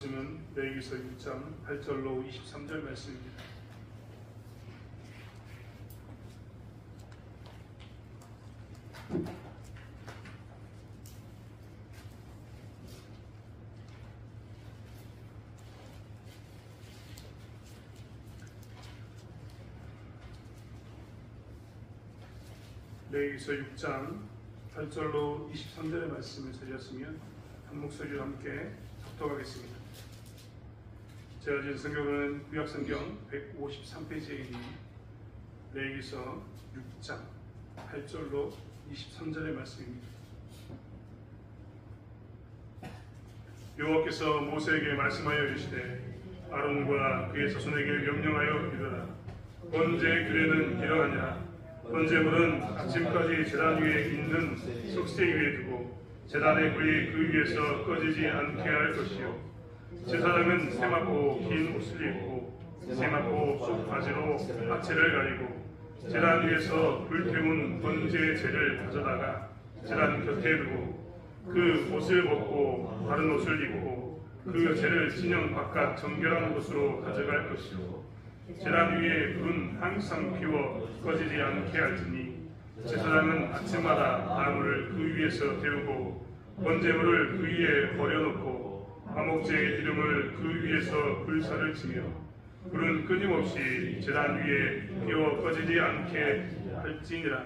말씀은 레위기서 6장 8절로 23절 말씀입니다. 레위기서 6장 8절로 23절의 말씀을 드렸으면 한 목소리로 함께 합독하겠습니다. 제가 지은 성경은 구약성경 153페이지에 있는 레위기서 6장 8절로 23절의 말씀입니다. 여호와께서 모세에게 말씀하여 이르시되 아론과 그의 자손에게 명령하여 이르라. 번제의 규례는 이러하니라. 번제물은 아침까지 제단 위에 있는 석쇠 위에 두고 제단의 불이 그 위에서 꺼지지 않게 할 것이요, 제사장은 세마포 긴 옷을 입고 세마포 속 바지로 하체를 가리고 제단 위에서 불태운 번제의 재를 가져다가 제단 곁에 두고 그 옷을 벗고 다른 옷을 입고 그 재를 진영 바깥 정결한 곳으로 가져갈 것이요, 제단 위에 불은 항상 피워 꺼지지 않게 할지니 제사장은 아침마다 나무를 그 위에서 데우고 번제물을 그 위에 버려놓고 화목제의 기름을 그 위에서 불사를 치며 불은 끊임없이 제단 위에 피워 꺼지지 않게 할지니라.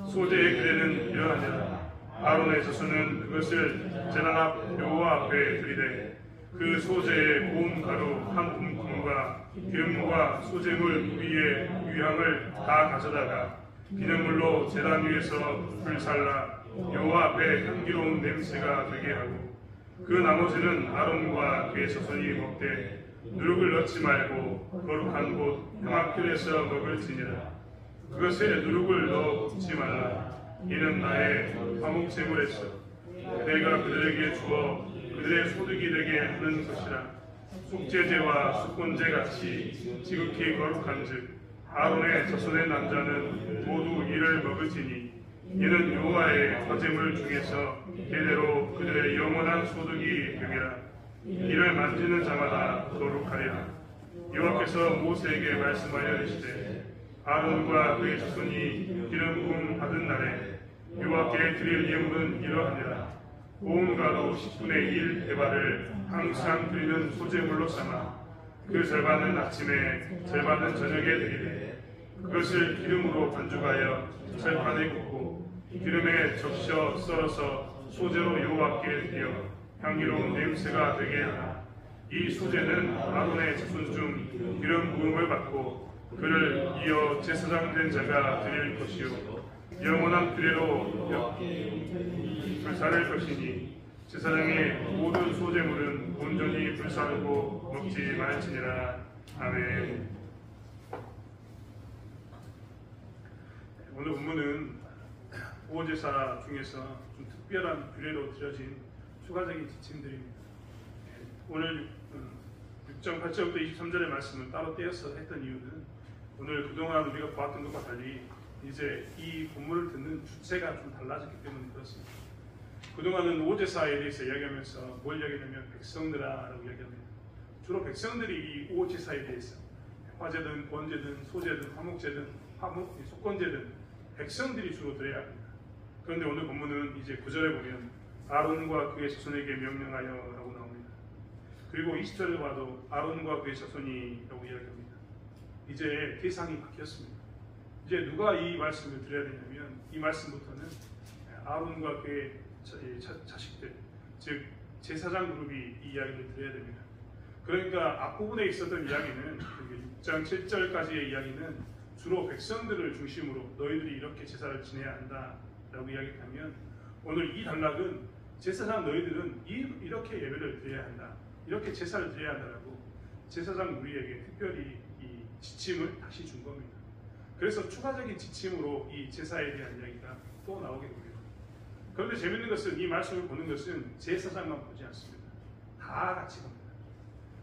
소제의 규례는 이러하니라. 아론의 자손은 그것을 제단 앞 여호와 앞에 들이되 그 소제의 고운 가루 한 움큼과 기름과 소제물 위에 유향을 다 가져다가 비눗물로 제단 위에서 불살라 여호와 앞에 향기로운 냄새가 되게 하고, 그 나머지는 아론과 그의 자손이 먹되 누룩을 넣지 말고 거룩한 곳 향악들에서 먹을지니라. 그것에 누룩을 넣어 붓지 말라. 이는 나의 화목제물에서 내가 그들에게 주어 그들의 소득이 되게 하는 것이라. 속죄제와 수건제 같이 지극히 거룩한즉 아론의 자손의 남자는 모두 이를 먹을지니 이는 여호와의 화제물 중에서 대대로 그들의 영원한 소득이 되리라. 이를 만지는 자마다 거룩하리라. 여호와께서 모세에게 말씀하여 이르시되 아론과 그의 자손이 기름 부음 받은 날에 여호와께 드릴 예물은 이러하니라. 고운 가루 10분의 1 에바를 항상 드리는 소제물로 삼아 그 절반은 아침에 절반은 저녁에 드리되 그것을 기름으로 반죽하여 철판에 굽고 기름에 적셔 썰어서 소제로 여호와께 드려 향기로운 냄새가 되게 하라. 이 소제는 아론의 자손 중 기름 부음을 받고 그를 이어 제사장 된 자가 드릴 것이요, 영원한 규례로 불사를 것이니 제사장의 모든 소제물은 온전히 불사르고 먹지 말지니라. 아멘. 오늘 본문은 보호제사 중에서 좀 특별한 규례로 드려진 추가적인 지침들입니다. 오늘 6장 8절부터 23절의 말씀을 따로 떼어서 했던 이유는 오늘 그동안 우리가 보았던 것과 달리 이제 이 본문을 듣는 주체가 좀 달라졌기 때문에 그렇습니다. 그동안은 오제사에 대해서 이야기하면서 뭘 이야기하냐면 백성들아라고 이야기합니다. 주로 백성들이 이 오제사에 대해서 화제든 번제든 소제든 화목제든 속건제든 백성들이 주로 드려야 합니다. 그런데 오늘 본문은 이제 9절에 보면 아론과 그의 자손에게 명령하여 라고 나옵니다. 그리고 20절에 봐도 아론과 그의 자손이 라고 이야기합니다. 이제 대상이 바뀌었습니다. 이제 누가 이 말씀을 드려야 되냐면 이 말씀부터는 아론과 그의 자식들, 즉 제사장 그룹이 이 이야기를 드려야 됩니다. 그러니까 앞부분에 있었던 이야기는 6장 7절까지의 이야기는 주로 백성들을 중심으로 너희들이 이렇게 제사를 지내야 한다라고 이야기하면, 오늘 이 단락은 제사장 너희들은 이렇게 예배를 드려야 한다, 이렇게 제사를 드려야 한다라고 제사장 우리에게 특별히 이 지침을 다시 준 겁니다. 그래서 추가적인 지침으로 이 제사에 대한 이야기가 또 나오게 됩니다. 그런데 재밌는 것은 이 말씀을 보는 것은 제사장만 보지 않습니다. 다 같이 봅니다.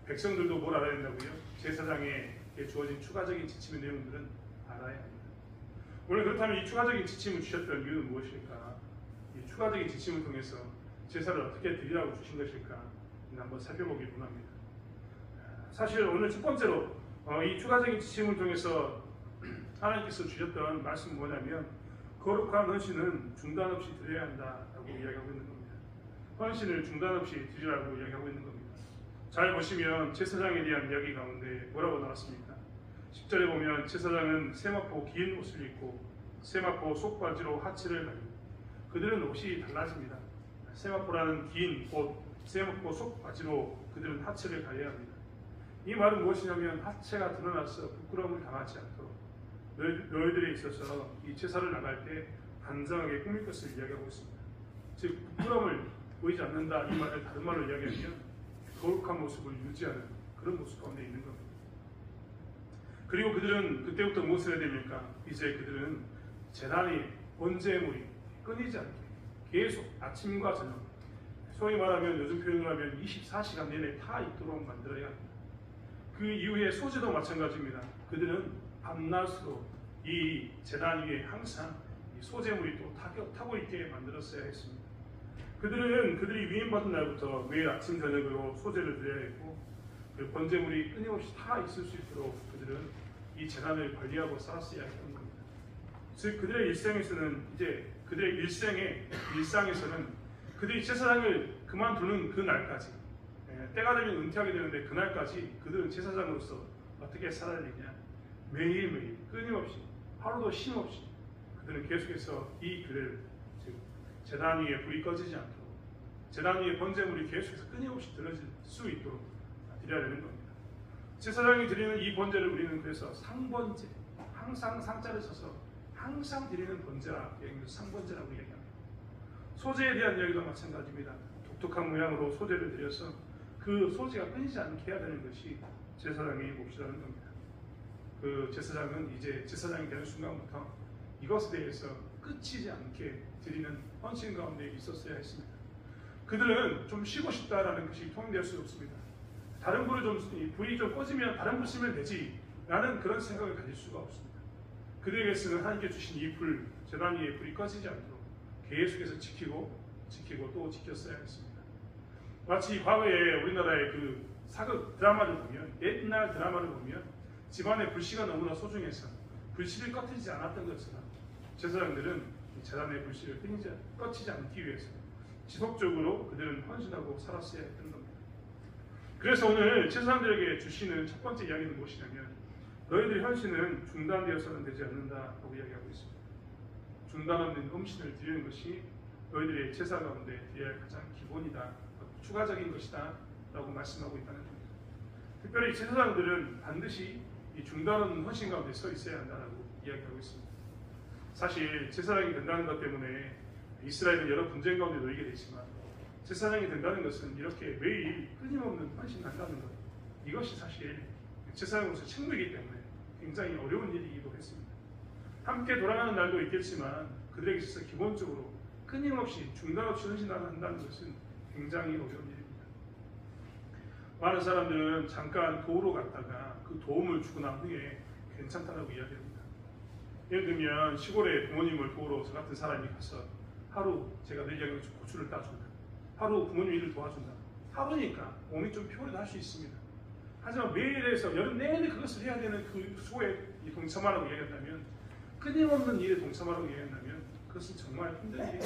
백성들도 뭘 알아야 된다고요? 제사장에게 주어진 추가적인 지침의 내용들은 알아야 합니다. 오늘 그렇다면 이 추가적인 지침을 주셨던 이유는 무엇일까? 이 추가적인 지침을 통해서 제사를 어떻게 드리라고 주신 것일까? 한번 살펴보기 원합니다. 사실 오늘 첫 번째로 이 추가적인 지침을 통해서 하나님께서 주셨던 말씀은 뭐냐면 거룩한 헌신은 중단 없이 드려야 한다라고 이야기하고 있는 겁니다. 헌신을 중단 없이 드리라고 이야기하고 있는 겁니다. 잘 보시면 제사장에 대한 이야기 가운데 뭐라고 나왔습니까? 10절에 보면 제사장은 세마포 긴 옷을 입고 세마포 속바지로 하체를 가리고 그들은 옷이 달라집니다. 세마포라는 긴 옷, 세마포 속바지로 그들은 하체를 가려야 합니다. 이 말은 무엇이냐면 하체가 드러나서 부끄러움을 당하지 않도록 너희들에 있어서 이 제사를 나갈 때 단정하게 꾸밀 것을 이야기하고 있습니다. 즉 부끄러움을 보이지 않는다 이 말을 다른 말로 이야기하면 거룩한 모습을 유지하는 그런 모습 가운데 있는 겁니다. 그리고 그들은 그때부터 무엇을 해야 됩니까? 이제 그들은 제단의 번제물이 끊이지 않게 계속 아침과 저녁 소위 말하면 요즘 표현을 하면 24시간 내내 타 있도록 만들어야 합니다. 그 이후에 소제도 마찬가지입니다. 그들은 밤낮으로 이 제단 위에 항상 이 소제물이 또 타고 있게 만들었어야 했습니다. 그들이 위임받은 날부터 매일 아침 저녁으로 소제를 드려야 했고 그 번제물이 끊임없이 타 있을 수 있도록 그들은 이 제단을 관리하고 살았어야 했던 겁니다. 즉 그들의 일상에서는 이제 그들의 일상에서는 그들이 제사장을 그만두는 그 날까지 때가 되면 은퇴하게 되는데 그날까지 그들은 제사장으로서 어떻게 살아야 되냐 매일매일 끊임없이 하루도 쉼없이 그들은 계속해서 이 글을 즉 제단 위에 불이 꺼지지 않도록 제단 위에 번제물이 계속해서 끊임없이 들어질 수 있도록 드려야 되는 겁니다. 제사장이 드리는 이 번제를 우리는 그래서 상번제 항상 상자를 써서 항상 드리는 번제라 상번제라고 얘기합니다. 소제에 대한 이야기도 마찬가지입니다. 독특한 모양으로 소제를 드려서 그 소제가 끊이지 않게 해야 되는 것이 제사장의 몫이라는 겁니다. 그 제사장은 이제 제사장이 되는 순간부터 이것에 대해서 끝이지 않게 드리는 헌신 가운데 있었어야 했습니다. 그들은 좀 쉬고 싶다라는 것이 통용될 수 없습니다. 다른 불이 좀 꺼지면 다른 불 쓰면 되지 라는 그런 생각을 가질 수가 없습니다. 그들에게서는 하나님께 주신 이 불, 제단 위에 불이 꺼지지 않도록 계속해서 지키고 또 지켰어야 했습니다. 마치 과거에 우리나라의 그 사극 드라마를 보면 옛날 드라마를 보면 집안의 불씨가 너무나 소중해서 불씨를 꺼트리지 않았던 것처럼 제사장들은 제단의 불씨를 꺼치지 않기 위해서 지속적으로 그들은 헌신하고 살았어야 했던 겁니다. 그래서 오늘 제사장들에게 주시는 첫 번째 이야기는 무엇이냐면 너희들의 헌신은 중단되어서는 되지 않는다라고 이야기하고 있습니다. 중단 없는 헌신을 드리는 것이 너희들의 제사 가운데 드려야 할 가장 기본이다, 추가적인 것이다 라고 말씀하고 있다는 겁니다. 특별히 제사장들은 반드시 이 중단 없는 헌신 가운데 서 있어야 한다라고 이야기하고 있습니다. 사실 제사장이 된다는 것 때문에 이스라엘은 여러 분쟁 가운데 놓이게 되지만 제사장이 된다는 것은 이렇게 매일 끊임없는 헌신을 한다는 것, 이것이 사실 제사장으로서 책무이기 때문에 굉장히 어려운 일이기도 했습니다. 함께 돌아가는 날도 있겠지만 그들에게 있어서 기본적으로 끊임없이 중단 없이 헌신을 한다는 것은 굉장히 어려운 일입니다. 많은 사람들은 잠깐 도우러 갔다가 그 도움을 주고 난 후에 괜찮다라고 이야기합니다. 예를 들면 시골에 부모님을 도우러 저 같은 사람이 가서 하루 제가 늘 얘기하는 고추를 따준다. 하루 부모님 일을 도와준다. 하루니까 몸이 좀 피곤해도 할 수 있습니다. 하지만 매일에서 여름 내내 그것을 해야 되는 그 수고에 동참하라고 이야기한다면 끊임없는 일에 동참하라고 이야기한다면 그것은 정말 힘든 일이에요.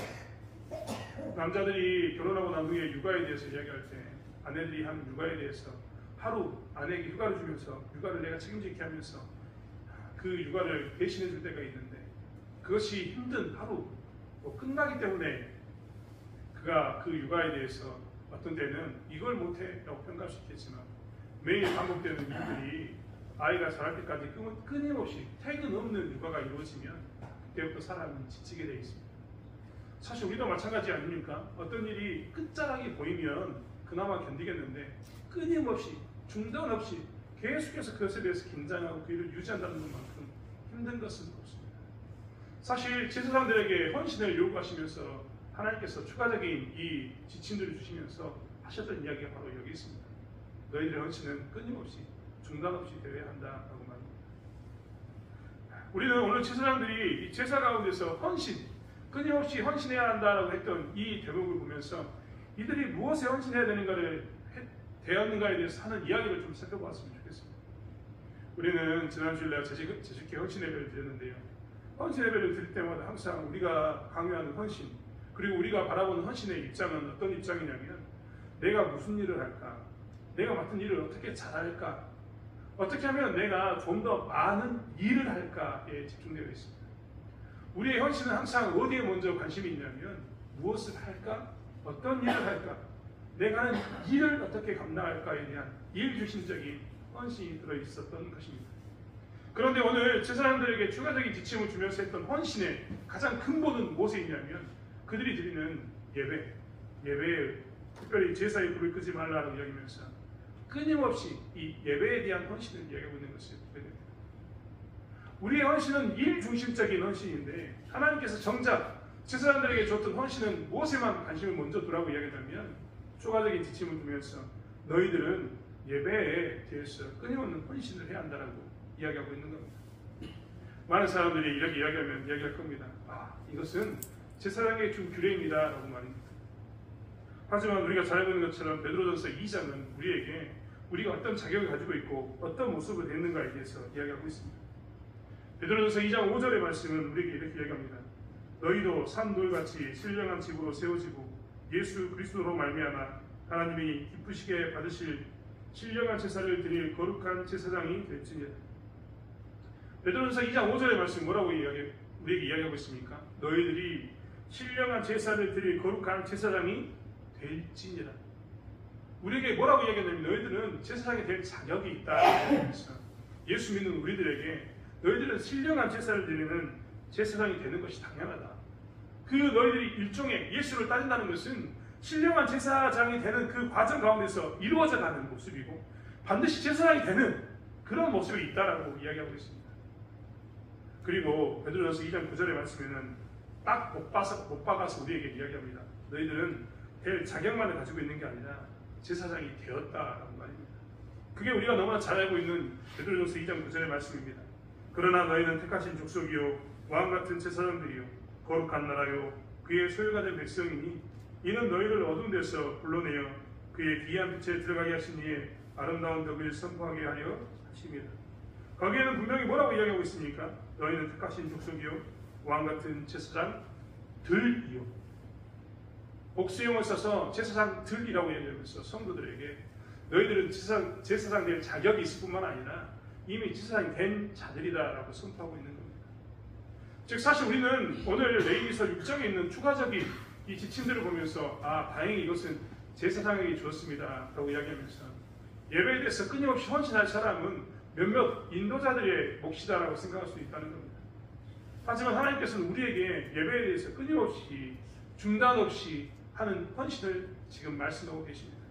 남자들이 결혼하고 난 후에 육아에 대해서 이야기할 때 아내들이 하는 육아에 대해서 하루 아내에게 휴가를 주면서 육아를 내가 책임지게 하면서 그 육아를 대신해 줄 때가 있는데 그것이 힘든 하루 끝나기 때문에 그가 그 육아에 대해서 어떤 때는 이걸 못해 라고 평가할 수 있겠지만 매일 반복되는 일들이 아이가 자랄 때까지 끊임없이 퇴근 없는 육아가 이루어지면 그때부터 사람은 지치게 되어 있습니다. 사실 우리도 마찬가지 아닙니까? 어떤 일이 끝자락이 보이면 그나마 견디겠는데 끊임없이 중단 없이 계속해서 그것에 대해서 긴장하고 그 일을 유지한다는 것만큼 힘든 것은 없습니다. 사실 제사장들에게 헌신을 요구하시면서 하나님께서 추가적인 이 지침들을 주시면서 하셨던 이야기가 바로 여기 있습니다. 너희들의 헌신은 끊임없이 중단 없이 되어야 한다라고 말합니다. 우리는 오늘 제사장들이 이 제사 가운데서 끊임없이 헌신해야 한다라고 했던 이 대목을 보면서 이들이 무엇에 헌신해야 되는가를 되었는가에 대해서 하는 이야기를 좀 살펴보았으면 좋겠습니다. 우리는 지난주에 내가 제주교 헌신 예배를 드렸는데요. 헌신 예배를 드릴 때마다 항상 우리가 강요하는 헌신, 그리고 우리가 바라보는 헌신의 입장은 어떤 입장이냐면 내가 무슨 일을 할까? 내가 맡은 일을 어떻게 잘할까? 어떻게 하면 내가 좀 더 많은 일을 할까에 집중되어 있습니다. 우리의 헌신은 항상 어디에 먼저 관심이 있냐면 무엇을 할까? 어떤 일을 할까? 내가 하는 일을 어떻게 감당할까에 대한 일중심적인 헌신이 들어있었던 것입니다. 그런데 오늘 제사장들에게 추가적인 지침을 주면서 했던 헌신의 가장 근본은 무엇에 있냐면 그들이 드리는 예배에 특별히 제사에 불을 끄지 말라라고 이야기하면서 끊임없이 이 예배에 대한 헌신을 이야기하고 있는 것을 보게 됩니다. 우리의 헌신은 일중심적인 헌신인데 하나님께서 정작 제사장들에게 줬던 헌신은 무엇에만 관심을 먼저 두라고 이야기하면 추가적인 지침을 두면서 너희들은 예배에 대해서 끊임없는 헌신을 해야 한다라고 이야기하고 있는 겁니다. 많은 사람들이 이렇게 이야기할 겁니다. 이것은 제사장에게 준 규례입니다 라고 말입니다. 하지만 우리가 잘 알고 있는 것처럼 베드로전서 2장은 우리가 어떤 자격을 가지고 있고 어떤 모습을 냈는가에 대해서 이야기하고 있습니다. 베드로전서 2장 5절의 말씀은 우리에게 이렇게 이야기합니다. 너희도 산돌같이 신령한 집으로 세워지고 예수 그리스도로 말미암아 하나님이 기쁘시게 받으실 신령한 제사를 드릴 거룩한 제사장이 될지니라. 베드로전서 2장 5절의 말씀 뭐라고 우리에게 이야기하고 있습니까? 너희들이 신령한 제사를 드릴 거룩한 제사장이 될지니라. 우리에게 뭐라고 이야기하냐면 너희들은 제사장이 될 자격이 있다. 예수 믿는 우리들에게 너희들은 신령한 제사를 드리는 제사장이 되는 것이 당연하다. 너희들이 일종의 예수를 따른다는 것은 신령한 제사장이 되는 그 과정 가운데서 이루어져 가는 모습이고 반드시 제사장이 되는 그런 모습이 있다라고 이야기하고 있습니다. 그리고 베드로전서 2장 9절의 말씀에는 딱 못 박아서 우리에게 이야기합니다. 너희들은 될 자격만을 가지고 있는 게 아니라 제사장이 되었다라는 말입니다. 그게 우리가 너무나 잘 알고 있는 베드로전서 2장 9절의 말씀입니다. 그러나 너희는 택하신 족속이요 왕같은 제사장들이요 거룩한 나라요 그의 소유가 된 백성이니 이는 너희를 어두운 데서 불러내어 그의 귀한 빛에 들어가게 하신 이의 아름다운 덕을 선포하게 하려 하십니다. 거기에는 분명히 뭐라고 이야기하고 있습니까? 너희는 택하신 족속이요 왕같은 제사장들이요. 복수형을 써서 제사장들이라고 이야기하면서 성도들에게 너희들은 제사장 될 자격이 있을 뿐만 아니라 이미 제사장이 된 자들이다라고 선포하고 있는 겁니다. 즉 사실 우리는 오늘 레위기서 6장에 있는 추가적인 이 지침들을 보면서 다행히 이것은 제사장에게 주었습니다 라고 이야기하면서 예배에 대해서 끊임없이 헌신할 사람은 몇몇 인도자들의 몫이다라고 생각할 수 있다는 겁니다. 하지만 하나님께서는 우리에게 예배에 대해서 끊임없이 중단 없이 하는 헌신을 지금 말씀하고 계십니다.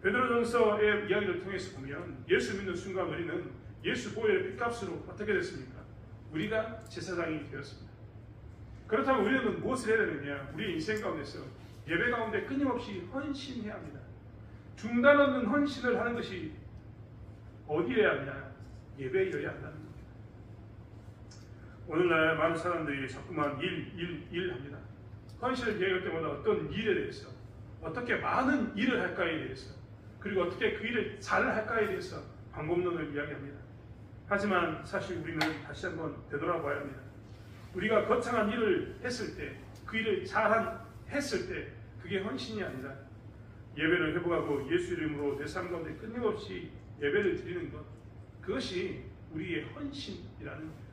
베드로전서의 이야기를 통해서 보면 예수 믿는 순간 우리는 예수 보혈의 핏값으로 어떻게 됐습니까? 우리가 제사장이 되었습니다. 그렇다면 우리는 무엇을 해야 되느냐? 우리의 인생 가운데서 예배 가운데 끊임없이 헌신해야 합니다. 중단 없는 헌신을 하는 것이 어디에 하냐? 예배여야 한다는 겁니다. 오늘날 많은 사람들이 자꾸만 일 합니다. 헌신을 이야기할 때마다 어떤 일에 대해서 어떻게 많은 일을 할까에 대해서 그리고 어떻게 그 일을 잘 할까에 대해서 방법론을 이야기합니다. 하지만 사실 우리는 다시 한번 되돌아봐야 합니다. 우리가 거창한 일을 했을 때 그 일을 했을 때 그게 헌신이 아니라 예배를 회복하고 예수 이름으로 내 삶 가운데 끊임없이 예배를 드리는 것, 그것이 우리의 헌신이라는 겁니다.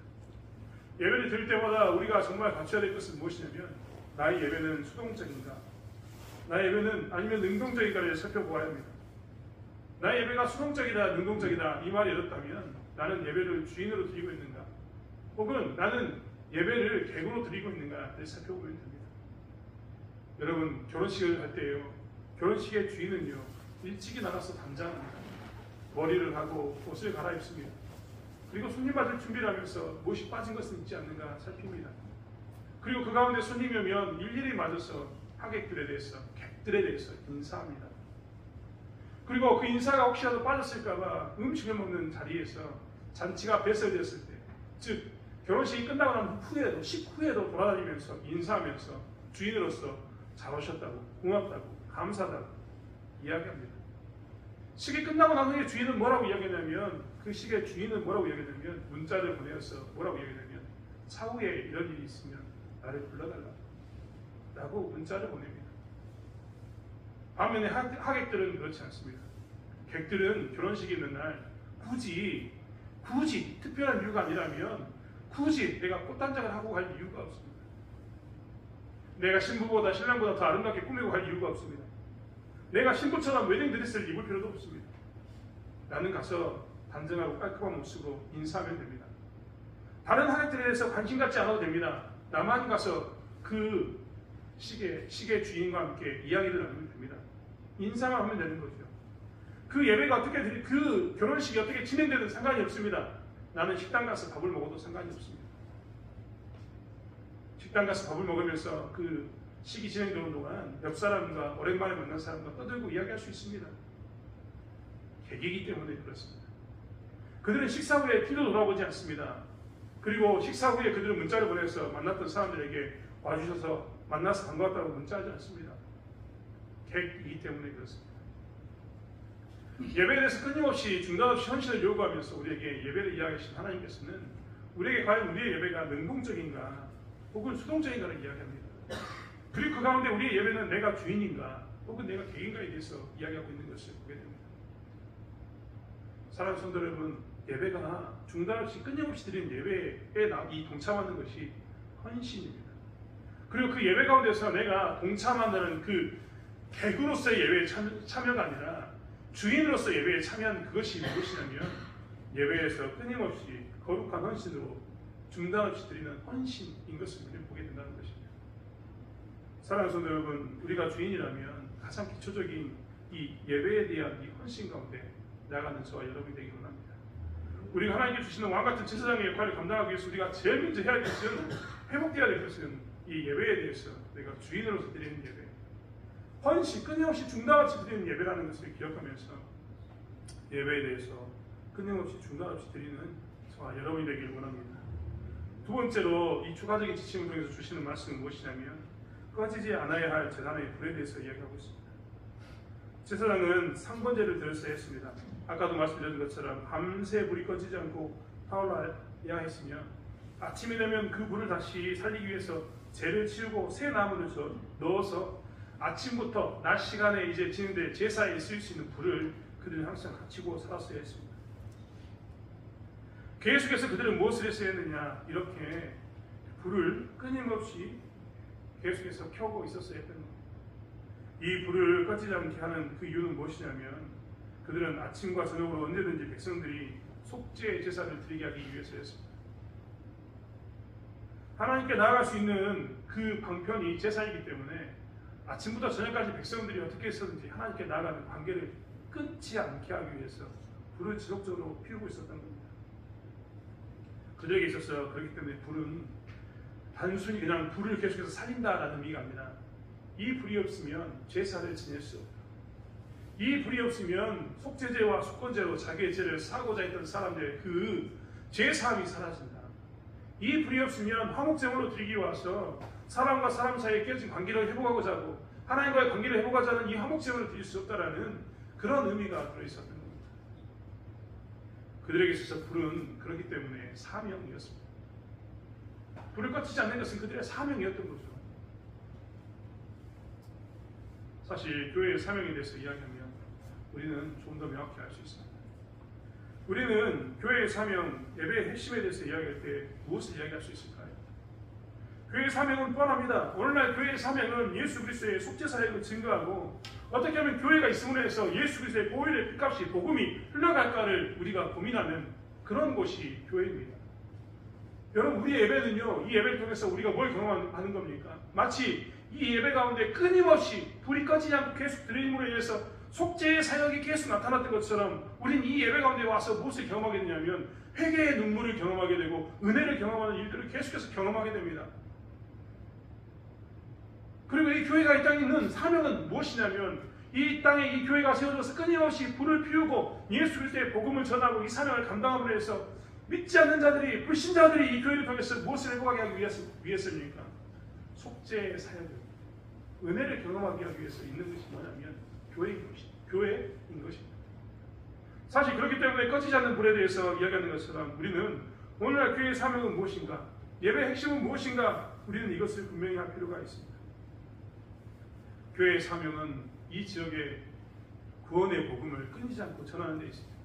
예배를 드릴 때마다 우리가 정말 갖춰야 될 것은 무엇이냐면 나의 예배는 수동적인가, 나의 예배는 아니면 능동적인가를 살펴보아야 합니다. 나의 예배가 수동적이다, 능동적이다 이 말이 어렵다면 나는 예배를 주인으로 드리고 있는가, 혹은 나는 예배를 객으로 드리고 있는가를 살펴보면 됩니다. 여러분 결혼식을 할 때요, 결혼식의 주인은요 일찍이 나가서 담장합니다. 머리를 하고 옷을 갈아입습니다. 그리고 손님 받을 준비를 하면서 무엇이 빠진 것은 있지 않는가 살핍니다. 그리고 그 가운데 손님이 오면 일일이 맞아서 하객들에 대해서, 객들에 대해서 인사합니다. 그리고 그 인사가 혹시라도 빠졌을까봐 음식을 먹는 자리에서 잔치가 배설되었을 때, 즉 결혼식이 끝나고 난 후에도, 식후에도 돌아다니면서 인사하면서 주인으로서 잘 오셨다고, 고맙다고, 감사하다고 이야기합니다. 시계 끝나고 난 후에 주인은 뭐라고 이야기하냐면 그 시계 주인은 뭐라고 이야기하냐면 문자를 보내어서 뭐라고 이야기하냐면 차후에 이런 일이 있으면 나를 불러달라 라고 문자를 보냅니다. 반면에 하객들은 그렇지 않습니다. 객들은 결혼식이 있는 날 굳이 특별한 이유가 아니라면 굳이 내가 꽃단장을 하고 갈 이유가 없습니다. 내가 신부보다 신랑보다 더 아름답게 꾸미고 갈 이유가 없습니다. 내가 신부처럼 웨딩 드레스를 입을 필요도 없습니다. 나는 가서 단정하고 깔끔한 모습으로 인사하면 됩니다. 다른 하객들에 대해서 관심 갖지 않아도 됩니다. 나만 가서 그 시계 주인과 함께 이야기를 나누면 됩니다. 인사만 하면 되는 거죠. 그 예배가 그 결혼식이 어떻게 진행되든 상관이 없습니다. 나는 식당 가서 밥을 먹어도 상관이 없습니다. 식당 가서 밥을 먹으면서 그 식이 진행되는 동안 옆 사람과 오랜만에 만난 사람과 떠들고 이야기할 수 있습니다. 객이기 때문에 그렇습니다. 그들은 식사 후에 뒤도 돌아보지 않습니다. 그리고 식사 후에 그들은 문자를 보내서 만났던 사람들에게 와주셔서 만나서 반가웠다고 문자하지 않습니다. 객이기 때문에 그렇습니다. 예배에 대해서 끊임없이 중단 없이 헌신을 요구하면서 우리에게 예배를 이야기하신 하나님께서는 우리에게 과연 우리의 예배가 능동적인가 혹은 수동적인가를 이야기합니다. 그리고 그 가운데 우리의 예배는 내가 주인인가 혹은 내가 객인가에 대해서 이야기하고 있는 것을 보게 됩니다. 사랑하는 성도 여러분, 예배가 중단 없이 끊임없이 드리는 예배에 이 동참하는 것이 헌신입니다. 그리고 그 예배 가운데서 내가 동참한다는 그 객으로서의 예배에 참여가 아니라 주인으로서 예배에 참여한 그것이 무엇이냐면 예배에서 끊임없이 거룩한 헌신으로 중단 없이 드리는 헌신인 것을 우리는 보게 된다는 것입니다. 사랑하는 성도 여러분, 우리가 주인이라면 가장 기초적인 이 예배에 대한 이 헌신 가운데 나가는 저와 여러분이 되기 원합니다. 우리가 하나님께 주시는 왕같은 제사장의 역할을 감당하기 위해서 우리가 제일 먼저 해야 될 것은 회복되어야 될 것은 이 예배에 대해서 내가 주인으로서 드리는 예배, 헌신, 끊임없이 중단 없이 드리는 예배라는 것을 기억하면서 예배에 대해서 끊임없이 중단 없이 드리는 저와 여러분이 되기를 원합니다. 두 번째로 이 추가적인 지침을 통해서 주시는 말씀은 무엇이냐면 꺼지지 않아야 할 제단의 불에 대해서 이야기하고 있습니다. 제사장은 상번제를 드렸어야 했습니다. 아까도 말씀드린 것처럼 밤새 불이 꺼지지 않고 타올라야 했으며 아침이 되면 그 불을 다시 살리기 위해서 재를 치우고 새 나무를 넣어서 아침부터 낮 시간에 이제 진행될 제사에 쓰일 수 있는 불을 그들은 항상 갖추고 살았어야 했습니다. 계속해서 그들은 무엇을 했어야 했느냐, 이렇게 불을 끊임없이 계속해서 켜고 있었어야 했던 겁니다. 이 불을 꺼지지 않게 하는 그 이유는 무엇이냐면 그들은 아침과 저녁으로 언제든지 백성들이 속죄 제사를 드리게 하기 위해서였습니다. 하나님께 나아갈 수 있는 그 방편이 제사이기 때문에 아침부터 저녁까지 백성들이 어떻게 해서든지 하나님께 나아가는 관계를 끊지 않게 하기 위해서 불을 지속적으로 피우고 있었던 겁니다. 그들에게 있어서 그렇기 때문에 불은 단순히 그냥 불을 계속해서 살린다라는 의미가 아니라 이 불이 없으면 제사를 지낼 수 없다. 이 불이 없으면 속죄제와 속건제로 자기의 죄를 사고자 했던 사람들의 그 죄사함이 사라진다. 이 불이 없으면 화목제물로 드리기 와서 사람과 사람 사이에 깨진 관계를 회복하고자 하고 하나님과의 관계를 회복하자 하는 이 화목제물을 드릴 수 없다라는 그런 의미가 들어있었던 겁니다. 그들에게 있어서 불은 그렇기 때문에 사명이었습니다. 불을 꺼지지 않는 것은 그들의 사명이었던 거죠. 사실 교회의 사명에 대해서 이야기하면 우리는 좀 더 명확히 알 수 있습니다. 우리는 교회의 사명, 예배의 핵심에 대해서 이야기할 때 무엇을 이야기할 수 있을까요? 교회의 사명은 뻔합니다. 오늘날 교회의 사명은 예수 그리스도의 속죄 사역을 증거하고 어떻게 하면 교회가 있음으로 해서 예수 그리스도의 보혈의 피값이 복음이 흘러갈까를 우리가 고민하는 그런 곳이 교회입니다. 여러분, 우리의 예배는요, 이 예배를 통해서 우리가 뭘 경험하는 겁니까? 마치 이 예배 가운데 끊임없이 불이 꺼지지 않고 계속 드림으로 인해서 속죄의 사역이 계속 나타났던 것처럼 우린 이 예배 가운데 와서 무엇을 경험하게 되냐면 회개의 눈물을 경험하게 되고 은혜를 경험하는 일들을 계속해서 경험하게 됩니다. 그리고 이 교회가 이 땅에 있는 사명은 무엇이냐면 이 땅에 이 교회가 세워져서 끊임없이 불을 피우고 예수 그리스도의 복음을 전하고 이 사명을 감당함으로 해서 믿지 않는 자들이, 불신자들이 이 교회를 통해서 무엇을 회복하게 하기 위해서입니까? 속죄의 사역을, 은혜를 경험하게 하기 위해서 있는 것이 뭐냐면 교회인 것입니다. 사실 그렇기 때문에 꺼지지 않는 불에 대해서 이야기하는 것처럼 우리는 오늘날 교회의 사명은 무엇인가, 예배의 핵심은 무엇인가, 우리는 이것을 분명히 할 필요가 있습니다. 교회의 사명은 이 지역의 구원의 복음을 끊이지 않고 전하는 데 있습니다.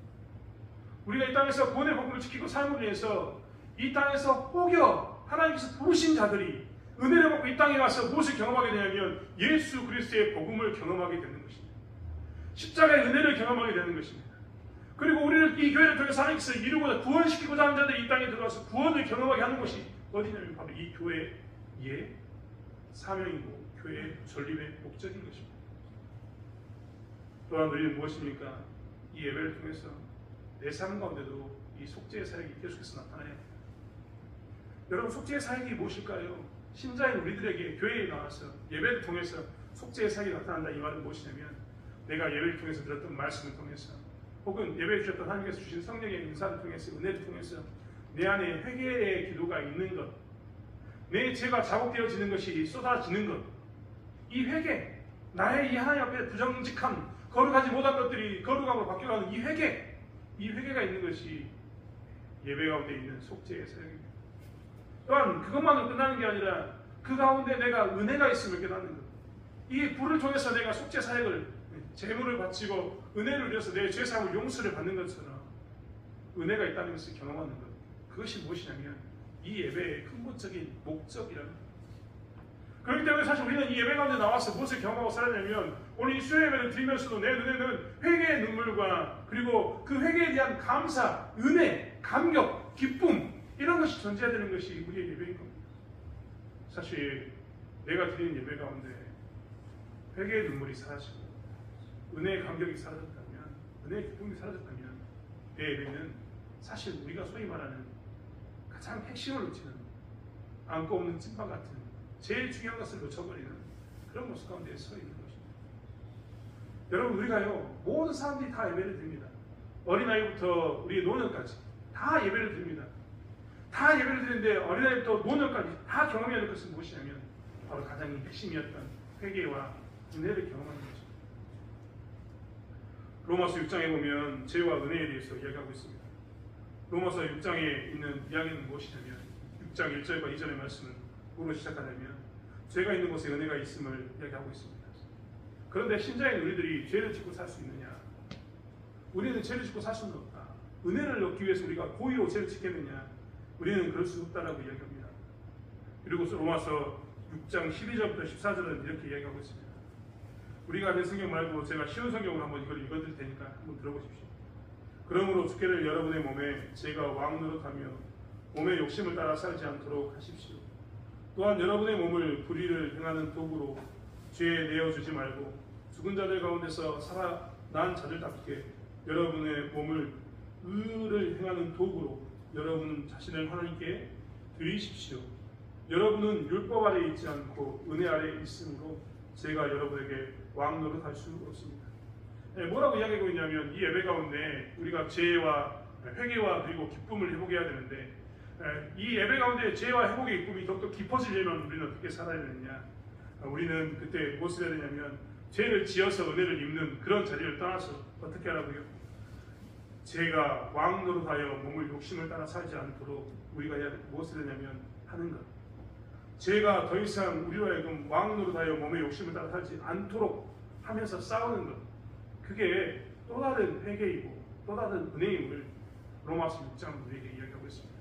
우리가 이 땅에서 구원의 복음을 지키고 삶을 위해서 이 땅에서 혹여 하나님께서 부르신 자들이 은혜를 받고 이 땅에 와서 무엇을 경험하게 되냐면 예수 그리스도의 복음을 경험하게 되는 것입니다. 십자가의 은혜를 경험하게 되는 것입니다. 그리고 우리를 이 교회를 통해서 하나님께서 이루고자 구원시키고자 하는 자들이 이 땅에 들어와서 구원을 경험하게 하는 것이 어디냐면 바로 이 교회의 사명이고 교회의 전립의 목적인 것입니다. 또한 우리는 무엇입니까? 이 예배를 통해서 내 삶 가운데도 이 속죄의 사역이 계속해서 나타나야 합니다. 여러분, 속죄의 사역이 무엇일까요? 신자인 우리들에게 교회에 나와서 예배를 통해서 속죄의 사역이 나타난다. 이 말은 무엇이냐면 내가 예배를 통해서 들었던 말씀을 통해서 혹은 예배해 주셨던 하나님께서 주신 성령의 인사를 통해서 은혜를 통해서 내 안에 회개의 기도가 있는 것, 내 죄가 자복되어지는 것이 쏟아지는 것, 이 회개, 나의 이 하나님 앞에 부정직한 거룩하지 못한 것들이 거룩함으로 바뀌어가는 이 회개가 있는 것이 예배 가운데 있는 속죄의 사역입니다. 또한 그것만으로 끝나는 게 아니라 그 가운데 내가 은혜가 있음을 깨닫는 것, 이 불을 통해서 내가 속죄 사역을 재물을 바치고 은혜를 누려서 내 죄사함을 용서를 받는 것처럼 은혜가 있다는 것을 경험하는 것, 그것이 무엇이냐면 이 예배의 근본적인 목적이라는 것. 그렇기 때문에 사실 우리는 이 예배 가운데 나와서 무엇을 경험하고 살았냐면 오늘 이 수요 예배를 드리면서도 내 눈에는 회개의 눈물과 그리고 그 회개에 대한 감사, 은혜, 감격, 기쁨, 이런 것이 존재해야 되는 것이 우리의 예배인 겁니다. 사실 내가 드리는 예배 가운데 회개의 눈물이 사라지고 은혜의 감격이 사라졌다면, 은혜의 기쁨이 사라졌다면 내 예배는 사실 우리가 소위 말하는 가장 핵심을 놓치는, 안고 없는 찐빵 같은 제일 중요한 것을 놓쳐버리는 그런 모습 가운데 서 있는 것입니다. 여러분, 우리가요, 모든 사람들이 다 예배를 드립니다. 어린아이부터 우리 노년까지 다 예배를 드립니다. 다 예배를 드리는데 어린아이부터 노년까지 다 경험해야 될 것은 무엇이냐면 바로 가장 핵심이었던 회개와 은혜를 경험하는 것입니다. 로마서 6장에 보면 죄와 은혜에 대해서 이야기하고 있습니다. 로마서 6장에 있는 이야기는 무엇이냐면 6장 1절과 2절의 말씀은 뭐로 시작하냐면 죄가 있는 곳에 은혜가 있음을 이야기하고 있습니다. 그런데 신자인 우리들이 죄를 짓고 살 수 있느냐? 우리는 죄를 짓고 살 수는 없다. 은혜를 얻기 위해서 우리가 고의로 죄를 짓겠느냐? 우리는 그럴 수 없다라고 이야기합니다. 그리고 로마서 6장 12절부터 14절은 이렇게 이야기하고 있습니다. 우리가 아는 성경 말고 제가 쉬운 성경으로 한번 이걸 읽어드릴 테니까 한번 들어보십시오. 그러므로 주께를 여러분의 몸에 죄가 왕노릇하며 몸의 욕심을 따라 살지 않도록 하십시오. 또한 여러분의 몸을 불의를 행하는 도구로 죄에 내어주지 말고 죽은 자들 가운데서 살아난 자들답게 여러분의 몸을 의를 행하는 도구로 여러분 자신을 하나님께 드리십시오. 여러분은 율법 아래 있지 않고 은혜 아래 있으므로 제가 여러분에게 왕노릇할 수 없습니다. 뭐라고 이야기하고 있냐면 이 예배 가운데 우리가 죄와 회개와 그리고 기쁨을 회복해야 되는데 이 예배 가운데 죄와 회복의 기쁨이 더욱더 깊어지려면 우리는 어떻게 살아야 되느냐? 우리는 그때 무엇을 해야 되냐면 죄를 지어서 은혜를 입는 그런 자리를 떠나서 어떻게 하라고요? 죄가 왕노릇하여 몸을 욕심을 따라 살지 않도록 우리가 무엇을 하냐면 하는 것. 죄가 더 이상 우리로 하여금 왕노릇하여 몸의 욕심을 따라 살지 않도록 하면서 싸우는 것. 그게 또 다른 회개이고 또 다른 은혜임을 로마서 6장 우리에게 이야기하고 있습니다.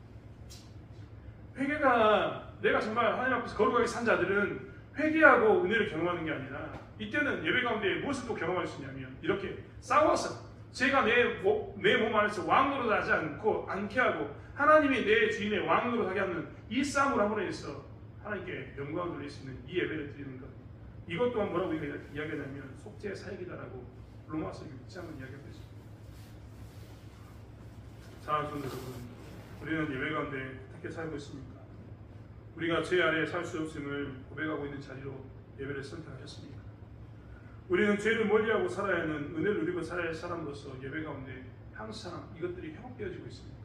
회개가 내가 정말 하나님 앞에서 거룩하게 산 자들은 회개하고 은혜를 경험하는 게 아니라 이때는 예배 가운데 무엇을 또 경험할 수 있냐면 이렇게 싸워서 제가 내 몸 안에서 왕노릇 하지 않게 하고 하나님이 내 주인의 왕노릇 하게 하는 이 싸움을 함으로 해서 하나님께 영광을 돌릴 수 있는 이 예배를 드리는 것, 이것 또한 뭐라고 이야기하냐면 속죄의 사역이다라고 로마서 6장은 이야기하고 있습니다. 사랑하는 여러분, 우리는 예배 가운데 어떻게 살고 있습니까? 우리가 죄 아래 살 수 없음을 고백하고 있는 자리로 예배를 선택하셨습니까? 우리는 죄를 멀리하고 살아야 하는 은혜를 누리고 살아야 할 사람으로서 예배 가운데 항상 이것들이 회복되어지고 있습니다.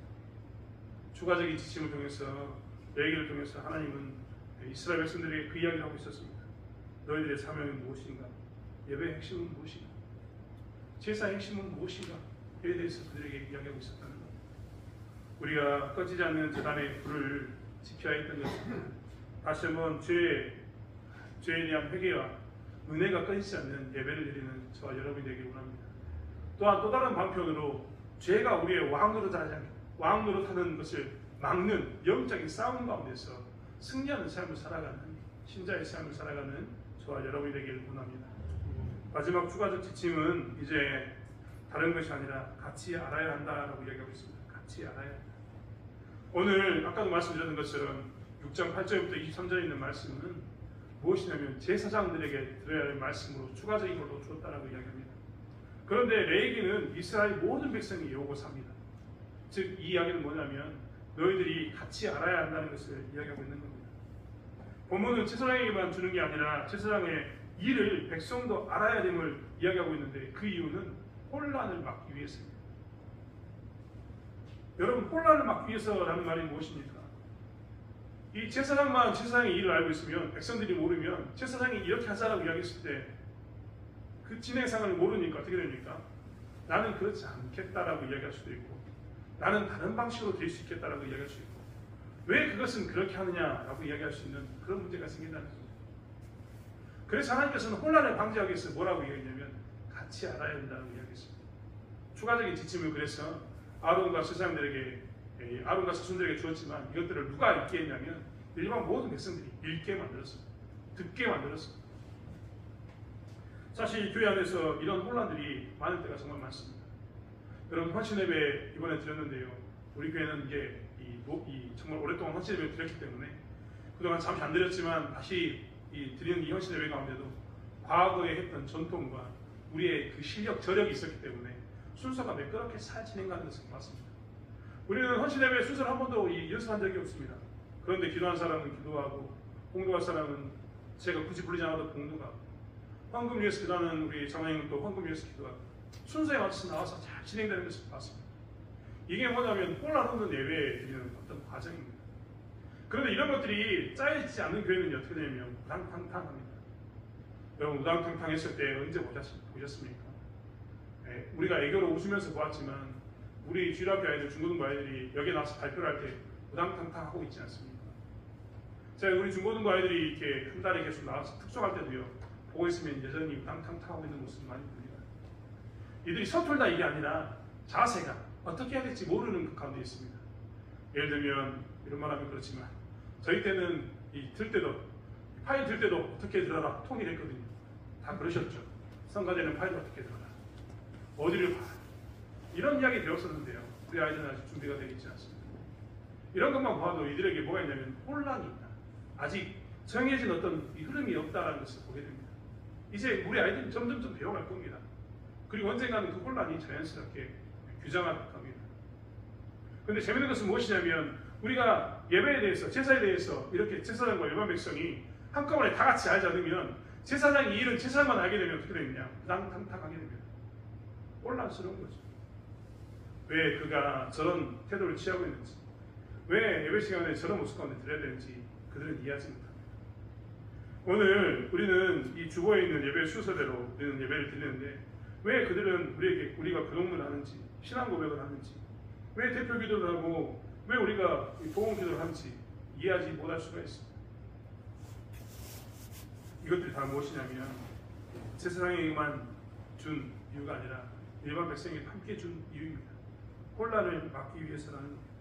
추가적인 지침을 통해서 얘기를 통해서 하나님은 이스라엘 백성들에게 그 이야기를 하고 있었습니다. 너희들의 사명은 무엇인가? 예배의 핵심은 무엇인가? 제사의 핵심은 무엇인가? 대해서 그들에게 이야기하고 있었다는 것. 우리가 꺼지지 않는 제단의 불을 지켜야 했던 것은 다시 한번 죄에 대한 회개와 은혜가 끊이지 않는 예배를 드리는 저와 여러분이 되길 원합니다. 또한 또 다른 방편으로 죄가 우리의 왕 노릇하는 것을 막는 영적인 싸움 가운데서 승리하는 삶을 살아가는 신자의 삶을 살아가는 저와 여러분이 되길 원합니다. 마지막 추가적 지침은 이제 다른 것이 아니라 같이 알아야 한다라고 이야기하고 있습니다. 같이 알아야 한다. 오늘 아까도 말씀드렸던 것처럼 6장 8절부터 23절에 있는 말씀은 무엇이냐면 제사장들에게 들어야 할 말씀으로 추가적인 걸로 주었다라고 이야기합니다. 그런데 레위기는 이스라엘 모든 백성이 외우고 삽니다. 즉 이 이야기는 뭐냐면 너희들이 같이 알아야 한다는 것을 이야기하고 있는 겁니다. 본문은 제사장에게만 주는 게 아니라 제사장의 일을 백성도 알아야 됨을 이야기하고 있는데 그 이유는 혼란을 막기 위해서입니다. 여러분, 혼란을 막기 위해서라는 말이 무엇입니까? 이 제사장만 제사장의 일을 알고 있으면 백성들이 모르면 제사장이 이렇게 하자라고 이야기했을 때 그 진행상을 모르니까 어떻게 됩니까? 나는 그렇지 않겠다라고 이야기할 수도 있고 나는 다른 방식으로 될 수 있겠다라고 이야기할 수 있고 왜 그것은 그렇게 하느냐라고 이야기할 수 있는 그런 문제가 생긴다는 겁니다. 그래서 하나님께서는 혼란을 방지하기 위해서 뭐라고 이야기했냐면 같이 알아야 된다고 이야기했습니다. 추가적인 지침을 그래서 아론과 자손들에게 주었지만 이것들을 누가 읽게 했냐면 일반 모든 백성들이 읽게 만들었습니다. 듣게 만들었습니다. 사실 교회 안에서 이런 혼란들이 많을 때가 정말 많습니다. 여러분, 헌신예배 이번에 드렸는데요. 우리 교회는 이게 정말 오랫동안 헌신예배 드렸기 때문에 그동안 잠시 안 드렸지만 다시 드리는 이 헌신예배 가운데도 과거에 했던 전통과 우리의 그 실력, 저력이 있었기 때문에 순서가 매끄럽게 잘 진행하는 것을 봤습니다. 우리는 헌신예배 순서를 한 번도 연습한 적이 없습니다. 그런데 기도한 사람은 기도하고 봉독할 사람은 제가 굳이 부르지 않아도 봉독하고 헌금 위해서 기도하는 우리 장로님은 또 헌금 위해서 기도하고 순서에 맞춰서 나와서 잘 진행되는 것을 봤습니다. 이게 뭐냐면 혼란 없는 예배 드리는 어떤 과정입니다. 그런데 이런 것들이 짜여지지 않는 교회는 어떻게 되냐면 우당탕탕합니다. 여러분, 우당탕탕 했을 때 언제 보셨습니까? 네, 우리가 애교로 웃으면서 보았지만 우리 주일학교 아이들, 중고등부 아이들이 여기에 나와서 발표를 할 때 우당탕탕 하고 있지 않습니까? 제가 우리 중고등부 아이들이 이렇게 한 달에 계속 나와서 특송할 때도요, 보고 있으면 여전히 우당탕탕 하고 있는 모습이 많이 보입니다. 이들이 서툴다 이게 아니라 자세가 어떻게 해야 될지 모르는 그 가운데 있습니다. 예를 들면 이런 말하면 그렇지만 저희 때는 파일 들 때도 어떻게 들어라 통일했거든요. 다 그러셨죠. 성가대는 파일을 어떻게 들어라, 어디를 봐, 이런 이야기 배웠었는데요. 우리 아이들은 아직 준비가 되어 있지 않습니다. 이런 것만 봐도 이들에게 뭐가 있냐면 혼란이 있다. 아직 정해진 어떤 흐름이 없다는 것을 보게 됩니다. 이제 우리 아이들은 점점 배워갈 겁니다. 그리고 언젠가는 그 혼란이 자연스럽게 규정할 겁니다. 그런데 재밌는 것은 무엇이냐면 우리가 예배에 대해서, 제사에 대해서 이렇게 제사장과 일반 백성이 한꺼번에 다 같이 알지 않으면 제사장이 일은 제사장만 알게 되면 어떻게 되느냐? 우당탕탕하게 됩니다. 혼란스러운 거죠. 왜 그가 저런 태도를 취하고 있는지, 왜 예배 시간에 저런 모습 가운데 드려야 되는지 그들은 이해하지 못합니다. 오늘 우리는 이 주보에 있는 예배 순서대로 우리는 예배를 드리는데 왜 그들은 우리가 교동문을 하는지, 신앙 고백을 하는지, 왜 대표 기도를 하고 왜 우리가 복음 기도를 하는지 이해하지 못할 수가 있습니다. 이것들이 다 무엇이냐면 제사장에게만 준 이유가 아니라 일반 백성에게 함께 준 이유입니다. 혼란을 막기 위해서라는 겁니다.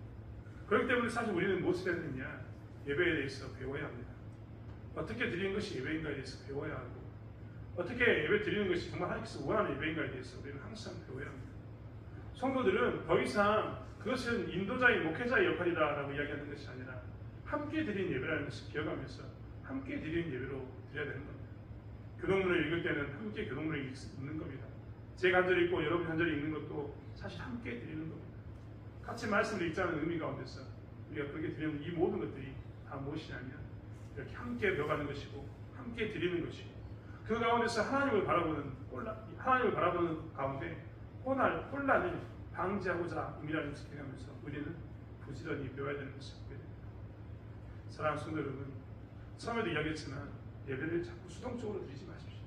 그렇기 때문에 사실 우리는 무엇을 해야 되느냐? 예배에 대해서 배워야 합니다. 어떻게 드리는 것이 예배인가에 대해서 배워야 하고 어떻게 예배 드리는 것이 정말 하나님께서 원하는 예배인가에 대해서 우리는 항상 배워야 합니다. 성도들은 더 이상 그것은 인도자인 목회자의 역할이다라고 이야기하는 것이 아니라 함께 드리는 예배라는 것을 기억하면서 함께 드리는 예배로 드려야 되는 겁니다. 교동문을 읽을 때는 함께 교동문을 읽는 겁니다. 제가 한 절 읽고 여러분이 한 절 읽는 것도 사실 함께 드리는 겁니다. 같이 말씀을 읽자는 의미 가운데서 우리가 그렇게 드리는 이 모든 것들이 다 무엇이냐면 이렇게 함께 배워가는 것이고 함께 드리는 것이고 그 가운데서 하나님을 바라보는 가운데 혼란을 방지하고자 은밀한 것을 기억하면서 우리는 부지런히 배워야 되는 것을 보게 됩니다. 사랑하는 성도 여러분, 처음에도 이야기했지만 예배를 자꾸 수동적으로 드리지 마십시오.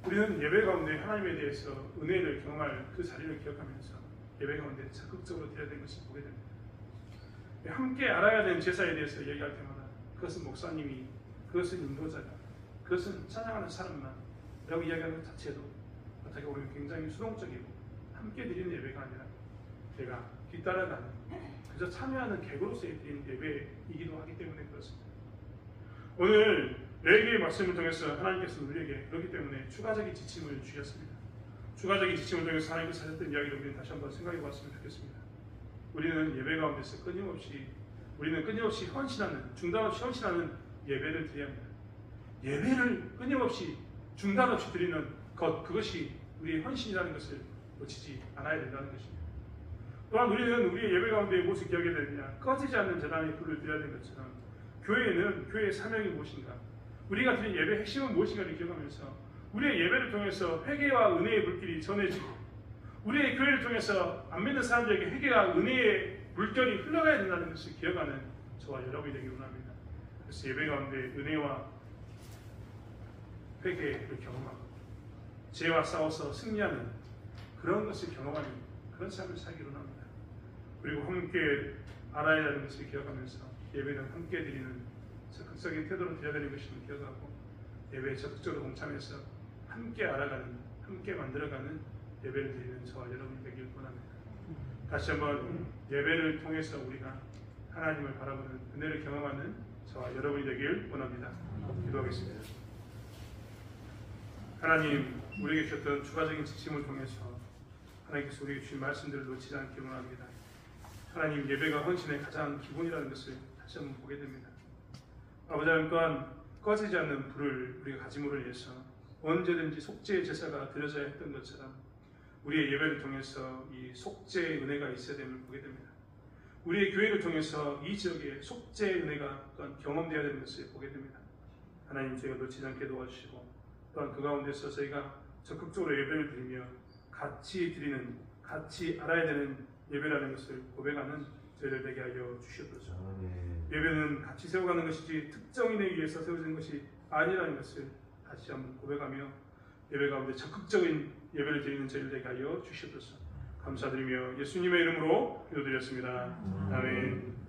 우리는 예배 가운데 하나님에 대해서 은혜를 경험할 그 자리를 기억하면서 예배 가운데 적극적으로 드려야 되는 것을 보게 됩니다. 함께 알아야 되는 제사에 대해서 얘기할 때마다 그것은 목사님이, 그것은 인도자가, 그것은 찬양하는 사람만 라고 이야기하는 것 자체도 어떻게 보면 굉장히 수동적이고 함께 드리는 예배가 아니라 내가 뒤따라가는, 그저 참여하는 객으로서의 드리는 예배이기도 하기 때문에 그렇습니다. 오늘 레위기의 말씀을 통해서 하나님께서 우리에게 그렇기 때문에 추가적인 지침을 주셨습니다. 추가적인 지침을 통해서 하나님께서 하셨던 이야기를 우리는 다시 한번 생각해 봤으면 좋겠습니다. 우리는 예배 가운데서 끊임없이 헌신하는, 중단 없이 헌신하는 예배를 드려야 합니다. 예배를 끊임없이 중단 없이 드리는 것, 그것이 우리의 헌신이라는 것을 놓치지 않아야 된다는 것입니다. 또한 우리는 우리의 예배 가운데 무엇을 기억해야 되느냐, 꺼지지 않는 제단의 불을 드려야 되는 것처럼 교회는 교회의 사명이 무엇인가, 우리가 드린 예배의 핵심은 무엇인가를 기억하면서 우리의 예배를 통해서 회개와 은혜의 불길이 전해지고 우리의 교회를 통해서 안 믿는 사람들에게 회개와 은혜의 물결이 흘러가야 된다는 것을 기억하는 저와 여러분이 되길 원합니다. 그래서 예배 가운데 은혜와 회개를 경험하고 죄와 싸워서 승리하는 그런 것을 경험하는 그런 삶을 살기로 합니다. 그리고 함께 알아야 하는 것을 기억하면서 예배는 함께 드리는 적극적인 태도로 드려야 되는 것임을 기억하고 예배에 적극적으로 동참해서 함께 알아가는, 함께 만들어가는 예배를 드리는 저와 여러분이 되길 원합니다. 다시 한번 예배를 통해서 우리가 하나님을 바라보는 은혜를 경험하는 저와 여러분이 되길 원합니다. 기도하겠습니다. 하나님, 우리에게 주셨던 추가적인 지침을 통해서 하나님께서 우리에게 주신 말씀들을 놓치지 않기를 원합니다. 하나님, 예배가 헌신의 가장 기본이라는 것을 다시 한번 보게 됩니다. 아버지 하나님 또한 꺼지지 않는 불을 우리가 가짐으로 인해서 언제든지 속죄의 제사가 드려져야 했던 것처럼 우리의 예배를 통해서 이 속죄의 은혜가 있어야 됨을 보게 됩니다. 우리의 교회를 통해서 이 지역에 속죄의 은혜가 또한 경험되어야 되는 것을 보게 됩니다. 하나님, 저희가 놓치지 않게 도와주시고 또한 그 가운데서 저희가 적극적으로 예배를 드리며 같이 드리는, 같이 알아야 되는 예배라는 것을 고백하는 저희들 되게 하여 주시옵소서. 예배는 같이 세워가는 것이지 특정인에 의해서 세워지는 것이 아니라는 것을 다시 한번 고백하며 예배 가운데 적극적인 예배를 드리는 저희들 되게 하여 주시옵소서. 감사드리며 예수님의 이름으로 기도드렸습니다. 아멘.